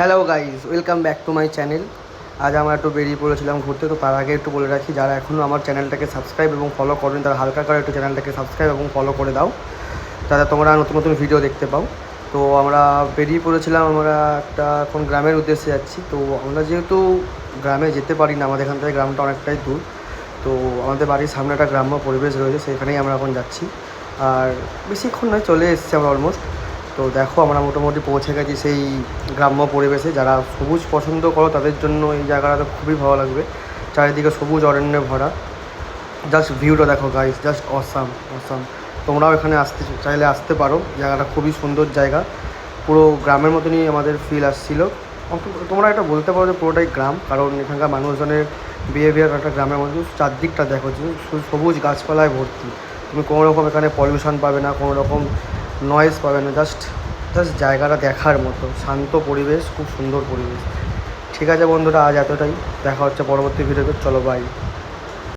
Hello guys, welcome back to my channel. আজ আমরা একটু বেরিয়ে পড়েছিলাম ঘুরতে। তো তার আগে একটু বলে রাখি, যারা এখনও আমার চ্যানেলটাকে সাবস্ক্রাইব এবং ফলো করেন তারা হালকা করে একটু চ্যানেলটাকে সাবস্ক্রাইব এবং ফলো করে দাও, তাতে তোমরা নতুন নতুন ভিডিও দেখতে পাও। তো আমরা বেরিয়ে পড়েছিলাম, আমরা একটা এখন গ্রামের উদ্দেশ্যে যাচ্ছি। তো আমরা যেহেতু গ্রামে যেতে পারি না, আমাদের এখান থেকে গ্রামটা অনেকটাই দূর। তো আমাদের বাড়ির সামনে একটা গ্রাম্য পরিবেশ রয়েছে, সেখানেই আমরা এখন যাচ্ছি। আর বেশিক্ষণ নয়, চলে এসেছি আমরা অলমোস্ট। তো দেখো, আমরা মোটামুটি পৌঁছে গেছি সেই গ্রাম্য পরিবেশে। যারা সবুজ পছন্দ করো তাদের জন্য এই জায়গাটা তো খুবই ভালো লাগবে। চারিদিকে সবুজ অরণ্যে ভরা। জাস্ট ভিউটা দেখো গাইস, জাস্ট অসাম অসাম। তোমরাও এখানে আসতে চাইলে আসতে পারো, জায়গাটা খুবই সুন্দর জায়গা। পুরো গ্রামের মতনই আমাদের ফিল আসছিলো। তোমরা এটা বলতে পারো যে পুরোটাই গ্রাম, কারণ এখানকার মানুষজনের বিহেভিয়ার একটা গ্রামের মধ্যে। চারদিকটা দেখো যে সবুজ গাছপালায় ভর্তি। তুমি কোনো রকম এখানে পলিউশন পাবে না, কোনো রকম নয়েজ পাবে না। জাস্ট জাস্ট জায়গাটা দেখার মতো শান্ত পরিবেশ, খুব সুন্দর পরিবেশ। ঠিক আছে বন্ধুরা, আজ এতটাই। দেখা হচ্ছে পরবর্তী ভিডিওতে। চলো বাই।